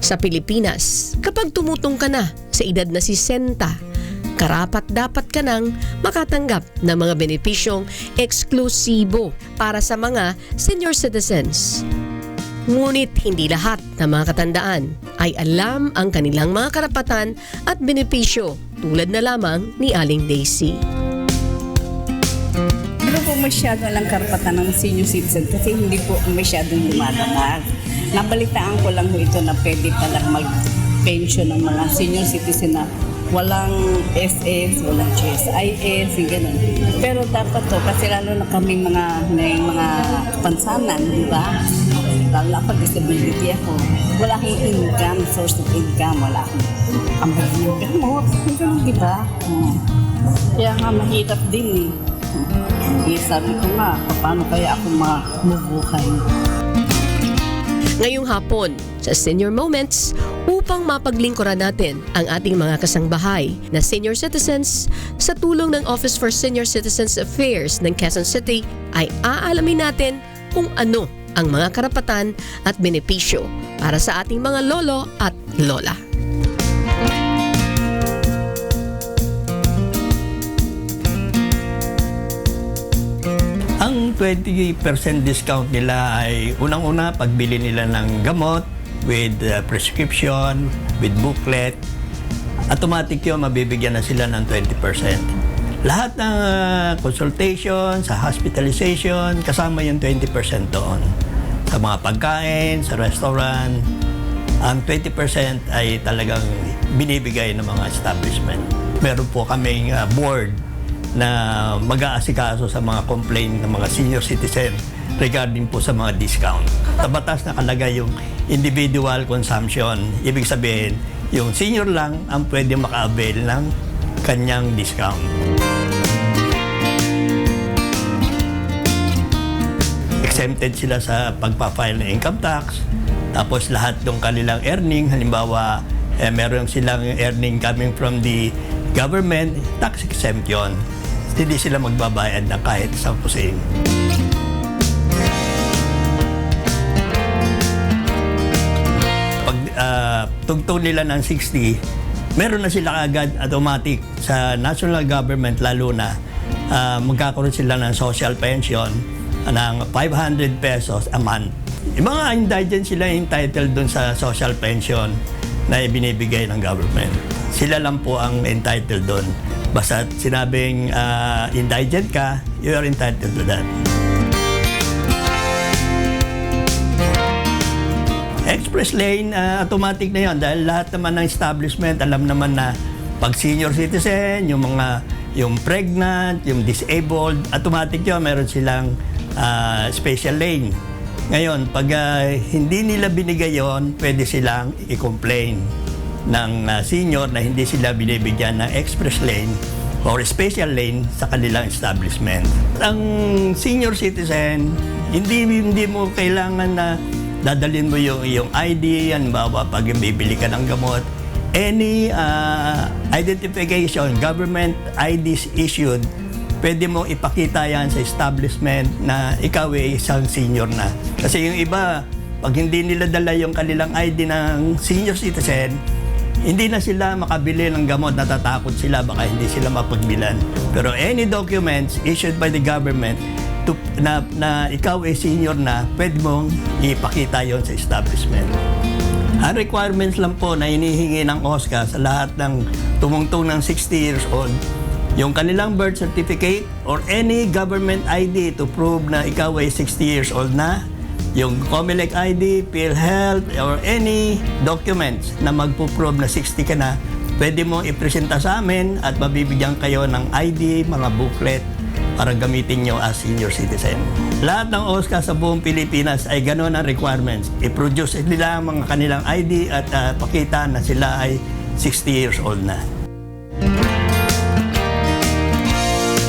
Sa Pilipinas, kapag tumutong ka na sa edad na 60, karapat-dapat ka nang makatanggap ng mga benepisyong eksklusibo para sa mga senior citizens. Ngunit hindi lahat ng mga katandaan ay alam ang kanilang mga karapatan at benepisyo tulad na lamang ni Aling Daisy. Hindi po masyado lang karapatan ng senior citizen kasi hindi po masyadong lumalabas. Nabalitaan ko lang po ito na pwede palang mag-pension ng mga senior citizen na walang SS, walang GSIS, gano'n. Pero dapat to, kasi lalo na kami may mga kapansanan, di ba? Lalo na pag disability ako, wala akong income, source of income, wala akong ambag ng gamot, gano'n, di ba? Kaya nga mahirap din eh. Sabi ko nga, paano kaya ako mamubuhay? Ngayong hapon, sa Senior Moments, upang mapaglingkuran natin ang ating mga kasangbahay na senior citizens sa tulong ng Office for Senior Citizens Affairs ng Quezon City, ay aalamin natin kung ano ang mga karapatan at benepisyo para sa ating mga lolo at lola. Ang 20% discount nila ay unang-una pagbili nila ng gamot with prescription, with booklet. Automatic yun, mabibigyan na sila ng 20%. Lahat ng consultation, sa hospitalization, kasama yung 20% doon. Sa mga pagkain, sa restaurant, ang 20% ay talagang binibigay ng mga establishment. Meron po kaming board na mag-aasikaso sa mga complaint ng mga senior citizen regarding po sa mga discount. Sa batas nakalagay yung individual consumption. Ibig sabihin, yung senior lang ang pwede maka-avail ng kanyang discount. Exempted sila sa pagpa-file ng income tax. Tapos lahat ng kanilang earning, halimbawa, meron silang earning coming from the government, tax exempt yun. Hindi sila magbabayad ng kahit 10%. Pag tugtog nila ng 60, meron na sila agad automatic sa national government, lalo na magkakaroon sila ng social pension ng 500 pesos a month. Yung mga indigent sila entitled dun sa social pension na ibinibigay ng government. Sila lang po ang entitled dun. Basta sinabing indigent ka, you are entitled to that. Express lane, automatic na yun dahil lahat naman ng establishment alam naman na pag senior citizen, yung pregnant, yung disabled, automatic yun, meron silang special lane. Ngayon, pag hindi nila binigay yun, pwede silang i-complain ng senior na hindi sila binibigyan ng express lane or special lane sa kanilang establishment. Ang senior citizen, hindi mo kailangan na dadalhin mo yung ID, yan bawa pag bibili ka ng gamot. Any identification, government IDs issued, pwede mo ipakita yan sa establishment na ikaw ay isang senior na. Kasi yung iba, pag hindi nila dala yung kanilang ID ng senior citizen, hindi na sila makabili ng gamot, natatakot sila, baka hindi sila mapagbilan. Pero any documents issued by the government na ikaw ay senior na, pwede mong ipakita yon sa establishment. Ang requirements lang po na hinihingi ng OSCA sa lahat ng tumungtong ng 60 years old, yung kanilang birth certificate or any government ID to prove na ikaw ay 60 years old na, yung COMELEC ID, PhilHealth, or any documents na magpo-prove na 60 ka na, pwede mo ipresenta sa amin at mabibigyan kayo ng ID, mga booklet, para gamitin nyo as senior citizen. Lahat ng OSCA sa buong Pilipinas ay gano'n ang requirements. I-produce nila ang mga kanilang ID at pakita na sila ay 60 years old na.